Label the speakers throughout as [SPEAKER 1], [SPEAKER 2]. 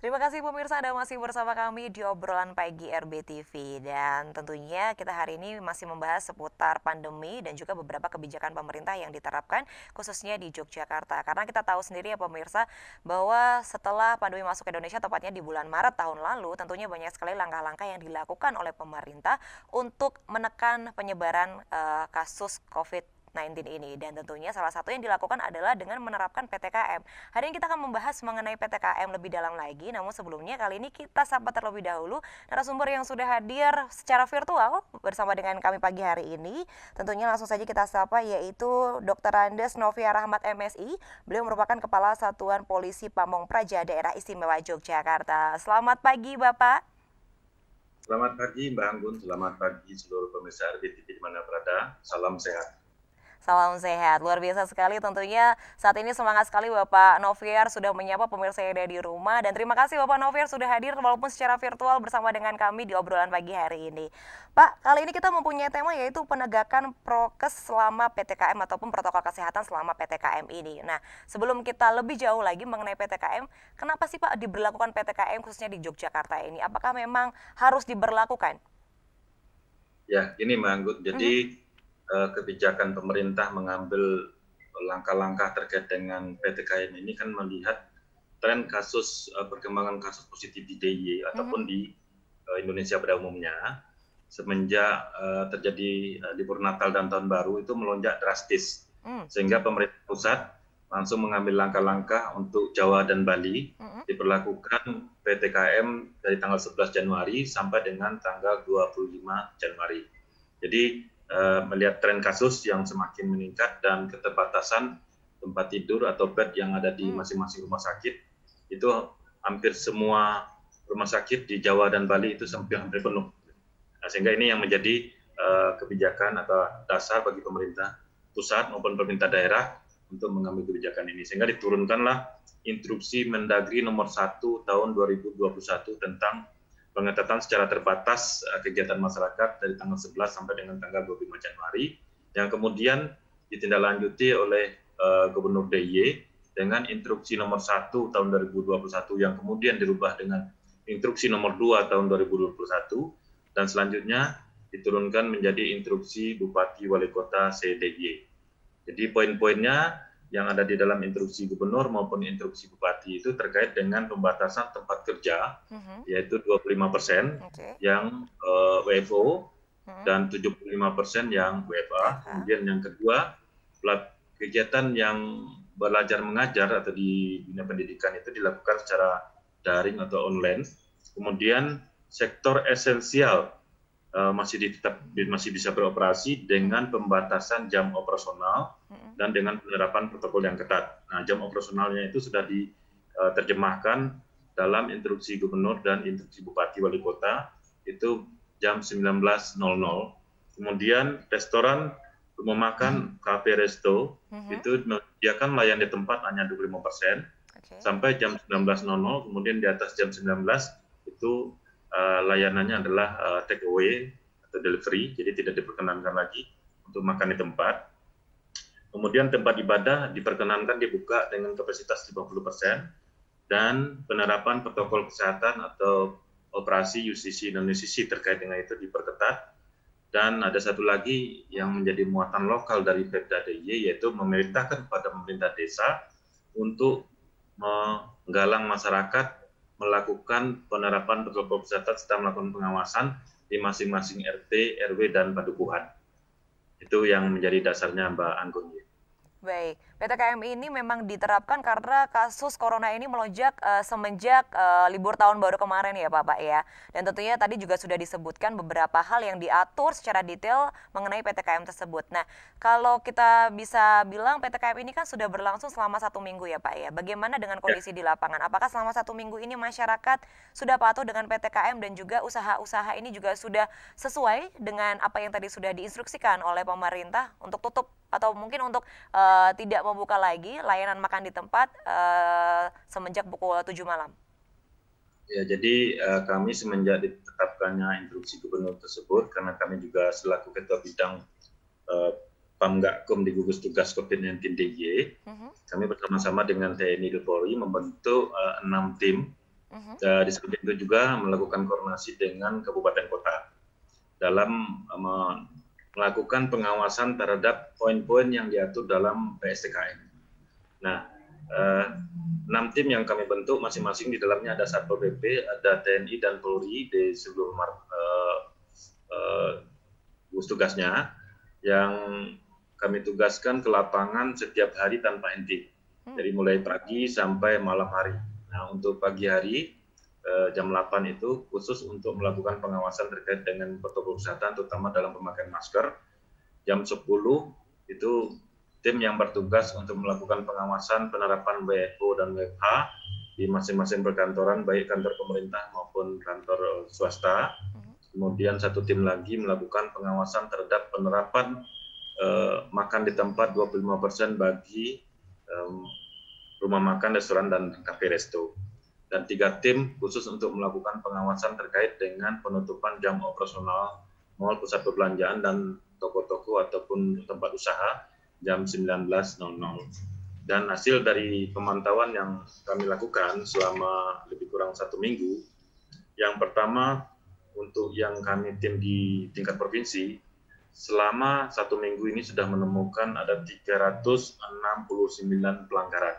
[SPEAKER 1] Terima kasih pemirsa Anda masih bersama kami di obrolan pagi RBTV dan tentunya kita hari ini masih membahas seputar pandemi dan juga beberapa kebijakan pemerintah yang diterapkan khususnya di Yogyakarta. Karena kita tahu sendiri ya pemirsa bahwa setelah pandemi masuk ke Indonesia tepatnya di bulan Maret tahun lalu tentunya banyak sekali langkah-langkah yang dilakukan oleh pemerintah untuk menekan penyebaran kasus COVID-19 ini dan tentunya salah satu yang dilakukan adalah dengan menerapkan PTKM. Hari ini kita akan membahas mengenai PTKM lebih dalam lagi, namun sebelumnya kali ini kita sapa terlebih dahulu narasumber yang sudah hadir secara virtual bersama dengan kami pagi hari ini. Tentunya langsung saja kita sapa yaitu Dr. Andes Novia Rahmat MSI. Beliau merupakan Kepala Satuan Polisi Pamong Praja Daerah Istimewa Yogyakarta. Selamat pagi Bapak.
[SPEAKER 2] Selamat pagi Mbak Anggun, selamat pagi seluruh pemirsa RBTV di mana berada. Salam sehat.
[SPEAKER 1] Salam sehat, luar biasa sekali tentunya saat ini semangat sekali Bapak Noviar sudah menyapa pemirsa yang ada di rumah dan terima kasih Bapak Noviar sudah hadir walaupun secara virtual bersama dengan kami di obrolan pagi hari ini. Pak, kali ini kita mempunyai tema yaitu penegakan prokes selama PTKM ataupun protokol kesehatan selama PTKM ini. Nah, sebelum kita lebih jauh lagi mengenai PTKM, kenapa sih Pak diberlakukan PTKM khususnya di Yogyakarta ini? Apakah memang harus diberlakukan?
[SPEAKER 2] Ya, ini Mbak Anggun, jadi kebijakan pemerintah mengambil langkah-langkah terkait dengan PTKM ini kan melihat tren kasus perkembangan kasus positif di DIY ataupun di Indonesia pada umumnya semenjak terjadi libur Natal dan Tahun Baru itu melonjak drastis sehingga pemerintah pusat langsung mengambil langkah-langkah untuk Jawa dan Bali diberlakukan PTKM dari tanggal 11 Januari sampai dengan tanggal 25 Januari. Jadi melihat tren kasus yang semakin meningkat dan keterbatasan tempat tidur atau bed yang ada di masing-masing rumah sakit, itu hampir semua rumah sakit di Jawa dan Bali itu hampir penuh. Nah, sehingga ini yang menjadi kebijakan atau dasar bagi pemerintah pusat maupun pemerintah daerah untuk mengambil kebijakan ini. Sehingga diturunkanlah Instruksi Mendagri nomor 1 tahun 2021 tentang pengetatan secara terbatas kegiatan masyarakat dari tanggal 11 sampai dengan tanggal 25 Januari yang kemudian ditindaklanjuti oleh Gubernur DIY dengan Instruksi nomor 1 tahun 2021 yang kemudian dirubah dengan Instruksi nomor 2 tahun 2021 dan selanjutnya diturunkan menjadi Instruksi Bupati Wali Kota se-DIY. Jadi poin-poinnya yang ada di dalam instruksi gubernur maupun instruksi bupati itu terkait dengan pembatasan tempat kerja, yaitu 25% yang WFO dan 75% yang WFA. Kemudian yang kedua, kegiatan yang belajar mengajar atau di dunia pendidikan itu dilakukan secara daring atau online. Kemudian sektor esensial masih bisa beroperasi dengan pembatasan jam operasional dan dengan penerapan protokol yang ketat. Nah, jam operasionalnya itu sudah diterjemahkan dalam instruksi gubernur dan instruksi bupati wali kota itu jam 19.00. Kemudian restoran, rumah makan, kafe, resto itu menyediakan layan di tempat hanya 25% sampai jam 19.00. Kemudian di atas jam 19 itu layanannya adalah take away atau delivery, jadi tidak diperkenankan lagi untuk makan di tempat. Kemudian tempat ibadah diperkenankan dibuka dengan kapasitas 50% dan penerapan protokol kesehatan atau operasi UCC dan UCC terkait dengan itu diperketat. Dan ada satu lagi yang menjadi muatan lokal dari Pemda DIY yaitu memerintahkan kepada pemerintah desa untuk menggalang masyarakat melakukan penerapan protokol kesehatan serta melakukan pengawasan di masing-masing RT, RW, dan padukuhan. Itu yang menjadi dasarnya Mbak Anggun.
[SPEAKER 1] Baik, PTKM ini memang diterapkan karena kasus corona ini melonjak semenjak libur tahun baru kemarin ya Pak ya. Dan tentunya tadi juga sudah disebutkan beberapa hal yang diatur secara detail mengenai PTKM tersebut. Nah, kalau kita bisa bilang PTKM ini kan sudah berlangsung selama 1 minggu ya Pak ya. Bagaimana dengan kondisi di lapangan? Apakah selama 1 minggu ini masyarakat sudah patuh dengan PTKM dan juga usaha-usaha ini juga sudah sesuai dengan apa yang tadi sudah diinstruksikan oleh pemerintah untuk tutup atau mungkin untuk tidak membuka lagi layanan makan di tempat semenjak pukul 7 malam?
[SPEAKER 2] Ya, jadi kami semenjak ditetapkannya instruksi gubernur tersebut, karena kami juga selaku ketua bidang Pamgakum di gugus tugas COVID-19 DIY, kami bersama-sama dengan TNI dan Polri membentuk 6 tim Di samping itu juga melakukan koordinasi dengan kabupaten kota dalam melakukan pengawasan terhadap poin-poin yang diatur dalam PSTKM. Nah, 6 tim yang kami bentuk masing-masing di dalamnya ada Satpol PP, ada TNI dan Polri di seluruh gugus tugasnya yang kami tugaskan ke lapangan setiap hari tanpa henti. Jadi mulai pagi sampai malam hari. Nah, untuk pagi hari jam 8 itu khusus untuk melakukan pengawasan terkait dengan protokol kesehatan terutama dalam pemakaian masker. Jam 10 itu tim yang bertugas untuk melakukan pengawasan penerapan WFO dan WFH di masing-masing perkantoran baik kantor pemerintah maupun kantor swasta. Kemudian satu tim lagi melakukan pengawasan terhadap penerapan makan di tempat 25% bagi rumah makan, restoran, dan kafe resto. Dan 3 tim khusus untuk melakukan pengawasan terkait dengan penutupan jam operasional mal, pusat perbelanjaan, dan toko-toko ataupun tempat usaha jam 19.00. Dan hasil dari pemantauan yang kami lakukan selama lebih kurang 1 minggu, yang pertama untuk yang kami tim di tingkat provinsi, selama 1 minggu ini sudah menemukan ada 369 pelanggaran.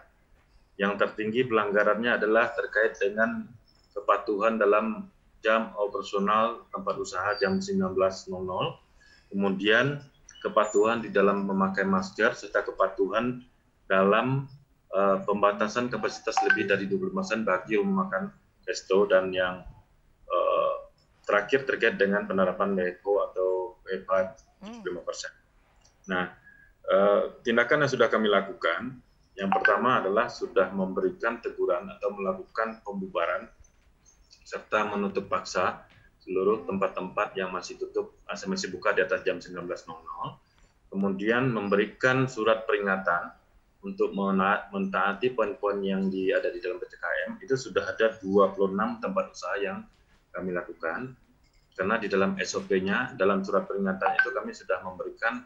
[SPEAKER 2] Yang tertinggi pelanggarannya adalah terkait dengan kepatuhan dalam jam operasional tempat usaha jam 19.00, kemudian kepatuhan di dalam memakai masker, serta kepatuhan dalam pembatasan kapasitas lebih dari 20% bagi rumah makan, resto, dan yang terakhir terkait dengan penerapan WFO atau WFH 75%. Nah, tindakan yang sudah kami lakukan, yang pertama adalah sudah memberikan teguran atau melakukan pembubaran serta menutup paksa seluruh tempat-tempat yang masih masih buka di atas jam 19.00. Kemudian memberikan surat peringatan untuk mentaati poin-poin yang ada di dalam PPKM. Itu sudah ada 26 tempat usaha yang kami lakukan. Karena di dalam SOP-nya, dalam surat peringatan itu kami sudah memberikan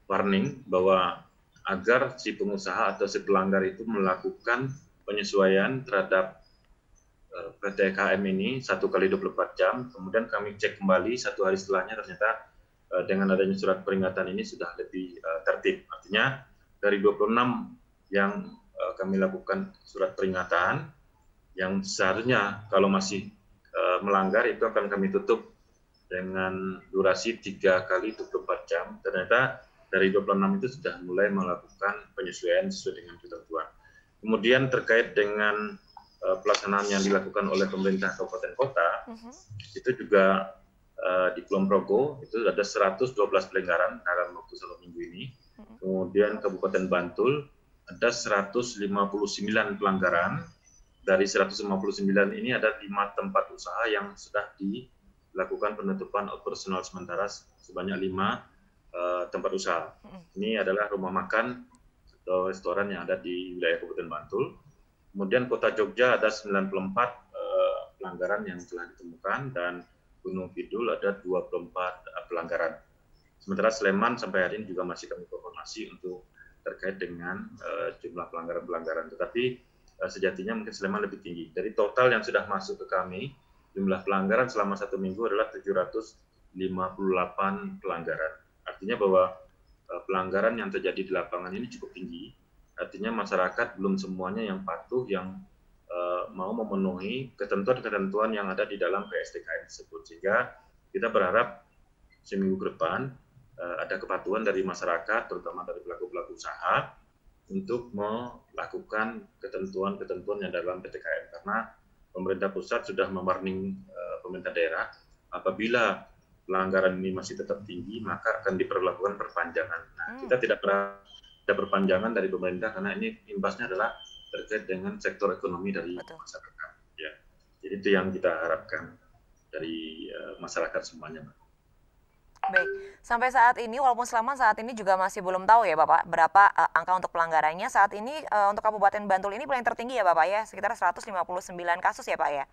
[SPEAKER 2] warning bahwa agar si pengusaha atau si pelanggar itu melakukan penyesuaian terhadap PPKM ini 1 kali 24 jam, kemudian kami cek kembali 1 hari setelahnya ternyata dengan adanya surat peringatan ini sudah lebih tertib. Artinya dari 26 yang kami lakukan surat peringatan, yang seharusnya kalau masih melanggar itu akan kami tutup dengan durasi 3 kali 24 jam, ternyata dari 26 itu sudah mulai melakukan penyesuaian sesuai dengan ketentuan. Kemudian terkait dengan pelaksanaan yang dilakukan oleh pemerintah kabupaten kota, itu juga di Kulon Progo itu ada 112 pelanggaran dalam waktu 1 minggu ini. Kemudian Kabupaten Bantul ada 159 pelanggaran. Dari 159 ini ada 5 tempat usaha yang sudah dilakukan penutupan operasional sementara sebanyak 5 tempat usaha. Ini adalah rumah makan atau restoran yang ada di wilayah Kabupaten Bantul. Kemudian Kota Jogja ada 94 pelanggaran yang telah ditemukan dan Gunung Kidul ada 24 pelanggaran. Sementara Sleman sampai hari ini juga masih kami konfirmasi untuk terkait dengan jumlah pelanggaran-pelanggaran. Tetapi sejatinya mungkin Sleman lebih tinggi. Dari total yang sudah masuk ke kami, jumlah pelanggaran selama 1 minggu adalah 758 pelanggaran. Artinya bahwa pelanggaran yang terjadi di lapangan ini cukup tinggi. Artinya masyarakat belum semuanya yang patuh, yang mau memenuhi ketentuan-ketentuan yang ada di dalam PSTKM tersebut. Sehingga kita berharap seminggu ke depan ada kepatuhan dari masyarakat, terutama dari pelaku-pelaku usaha, untuk melakukan ketentuan-ketentuan yang dalam PTKM. Karena pemerintah pusat sudah mewarning pemerintah daerah, apabila pelanggaran ini masih tetap tinggi, maka akan diperlakukan perpanjangan. Nah, kita tidak ada perpanjangan dari pemerintah karena ini imbasnya adalah terkait dengan sektor ekonomi dari masyarakat. Ya, jadi itu yang kita harapkan dari masyarakat semuanya, Mbak.
[SPEAKER 1] Baik, sampai saat ini walaupun Sleman saat ini juga masih belum tahu ya Bapak berapa angka untuk pelanggarannya. Saat ini untuk Kabupaten Bantul ini paling tertinggi ya Bapak ya, sekitar 159 kasus ya Pak ya?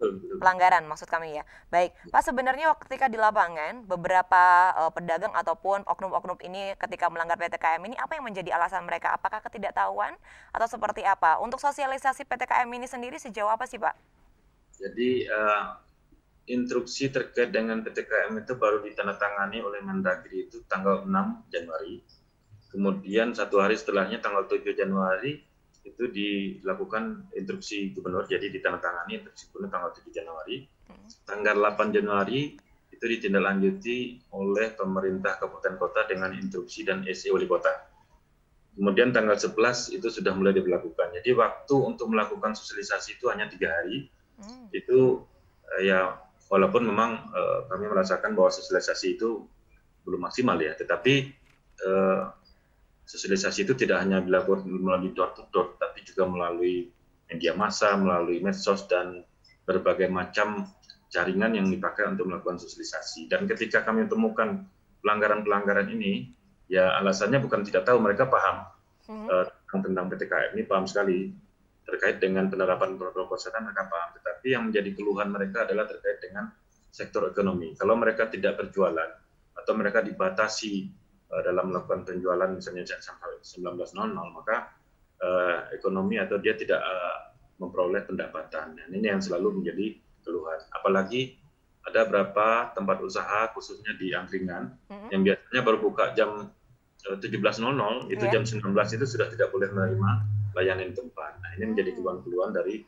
[SPEAKER 2] betul, betul.
[SPEAKER 1] Pelanggaran maksud kami ya. Baik, Pak, sebenarnya ketika di lapangan beberapa pedagang ataupun oknum-oknum ini ketika melanggar PTKM ini apa yang menjadi alasan mereka? Apakah ketidaktahuan atau seperti apa? Untuk sosialisasi PTKM ini sendiri sejauh apa sih, Pak?
[SPEAKER 2] Jadi instruksi terkait dengan PTKM itu baru ditandatangani oleh Mendagri itu tanggal 6 Januari. Kemudian satu hari setelahnya tanggal 7 Januari itu dilakukan instruksi gubernur, jadi ditandatangani instruksi gubernur tanggal 7 Januari. Tanggal 8 Januari itu ditindaklanjuti oleh pemerintah kabupaten kota dengan instruksi dan SE wali kota. Kemudian tanggal 11 itu sudah mulai diberlakukan. Jadi waktu untuk melakukan sosialisasi itu hanya 3 hari. Itu ya walaupun memang kami merasakan bahwa sosialisasi itu belum maksimal ya, tetapi sosialisasi itu tidak hanya dilakukan melalui door to door, tapi juga melalui media massa, melalui medsos, dan berbagai macam jaringan yang dipakai untuk melakukan sosialisasi. Dan ketika kami temukan pelanggaran-pelanggaran ini, ya alasannya bukan tidak tahu, mereka paham tentang PTKM ini, paham sekali terkait dengan penerapan protokol kesehatan, mereka paham. Tetapi yang menjadi keluhan mereka adalah terkait dengan sektor ekonomi. Kalau mereka tidak berjualan atau mereka dibatasi dalam melakukan penjualan misalnya sampai 19.00, maka ekonomi atau dia tidak memperoleh pendapatan. Dan ini yang selalu menjadi keluhan. Apalagi ada beberapa tempat usaha khususnya di angkringan yang biasanya baru buka jam 17.00, itu jam 19 itu sudah tidak boleh menerima layanan tempat. Nah, ini menjadi keluhan-keluhan dari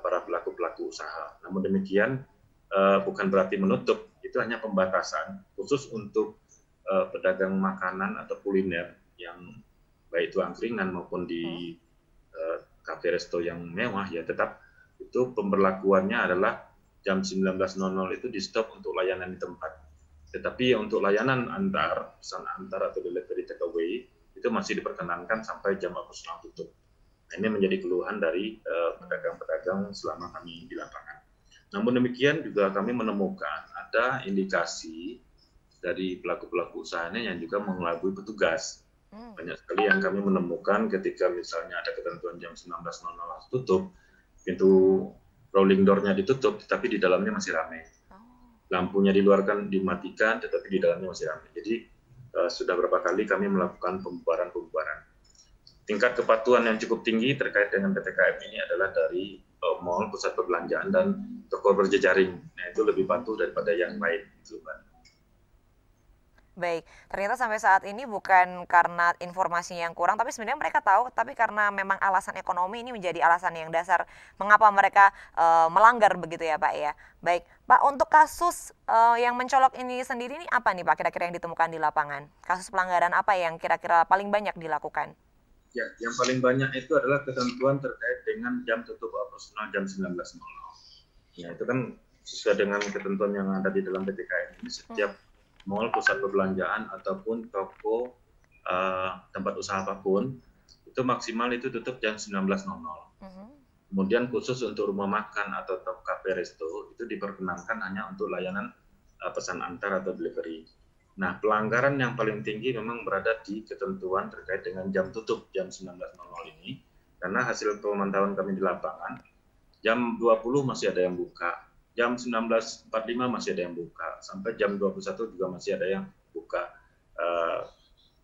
[SPEAKER 2] para pelaku-pelaku usaha. Namun demikian bukan berarti menutup, itu hanya pembatasan khusus untuk pedagang makanan atau kuliner yang baik itu angkringan maupun di kafe resto yang mewah, ya tetap itu pemberlakuannya adalah jam 19.00 itu di stop untuk layanan di tempat. Tetapi untuk layanan pesan antar atau delivery takeaway itu masih diperkenankan sampai jam operasional tutup. Nah, ini menjadi keluhan dari pedagang-pedagang selama kami di lapangan. Namun demikian juga kami menemukan ada indikasi dari pelaku-pelaku usahanya yang juga mengelabui petugas. Banyak sekali yang kami menemukan ketika misalnya ada ketentuan jam 19.00 harus tutup, pintu rolling door-nya ditutup, tetapi di dalamnya masih ramai. Lampunya dimatikan, tetapi di dalamnya masih ramai. Jadi sudah berapa kali kami melakukan pembubaran-pembubaran. Tingkat kepatuhan yang cukup tinggi terkait dengan PTKM ini adalah dari mal, pusat perbelanjaan, dan toko berjejaring. Nah, itu lebih patuh daripada yang lain.
[SPEAKER 1] Baik, ternyata sampai saat ini bukan karena informasinya yang kurang, tapi sebenarnya mereka tahu, tapi karena memang alasan ekonomi ini menjadi alasan yang dasar mengapa mereka melanggar begitu ya Pak ya. Baik, Pak, untuk kasus yang mencolok ini sendiri ini apa nih Pak kira-kira yang ditemukan di lapangan? Kasus pelanggaran apa yang kira-kira paling banyak dilakukan?
[SPEAKER 2] Ya, yang paling banyak itu adalah ketentuan terkait dengan jam tutup operasional jam 19.00. Ya, itu kan sesuai dengan ketentuan yang ada di dalam PTKM ini, setiap mal, pusat perbelanjaan, ataupun toko tempat usaha apapun, itu maksimal itu tutup jam 19.00. Kemudian khusus untuk rumah makan atau kafe resto, itu diperkenankan hanya untuk layanan pesan antar atau delivery. Nah, pelanggaran yang paling tinggi memang berada di ketentuan terkait dengan jam tutup jam 19.00 ini, karena hasil pemantauan kami di lapangan, jam 20 masih ada yang buka, jam 19.45 masih ada yang buka, sampai jam 21 juga masih ada yang buka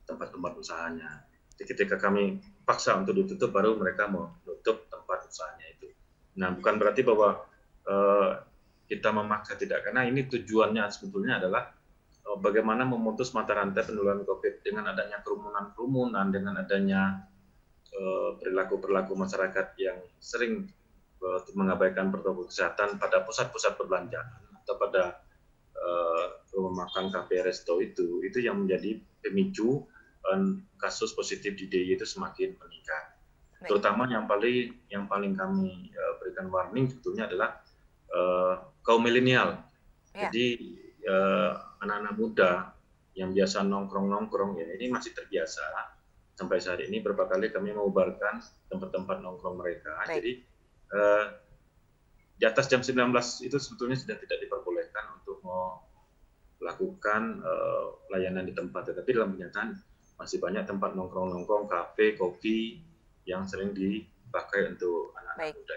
[SPEAKER 2] tempat-tempat usahanya. Jadi ketika kami paksa untuk ditutup, baru mereka mau tutup tempat usahanya itu. Nah, bukan berarti bahwa kita memaksa, tidak, karena ini tujuannya sebetulnya adalah bagaimana memutus mata rantai penularan COVID dengan adanya kerumunan-kerumunan, dengan adanya perilaku-perilaku masyarakat yang sering mengabaikan protokol kesehatan pada pusat-pusat perbelanjaan atau pada rumah makan, kafe, resto itu yang menjadi pemicu kasus positif di DIY itu semakin meningkat. Terutama yang paling kami berikan warning sebetulnya adalah kaum milenial. Jadi anak-anak muda yang biasa nongkrong ya, ini masih terbiasa. Sampai saat ini berapa kali kami mengubarkan tempat-tempat nongkrong mereka. Jadi di atas jam 19 itu sebetulnya sudah tidak diperbolehkan untuk melakukan layanan di tempat. Tetapi dalam kenyataan masih banyak tempat nongkrong-nongkrong, kafe, kopi yang sering dipakai untuk anak-anak muda.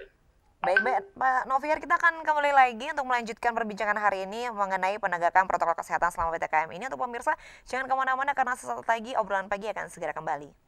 [SPEAKER 1] Baik, Pak Noviar, kita akan kembali lagi untuk melanjutkan perbincangan hari ini mengenai penegakan protokol kesehatan selama PPKM ini. Untuk pemirsa, jangan kemana-mana karena sesaat lagi obrolan pagi akan segera kembali.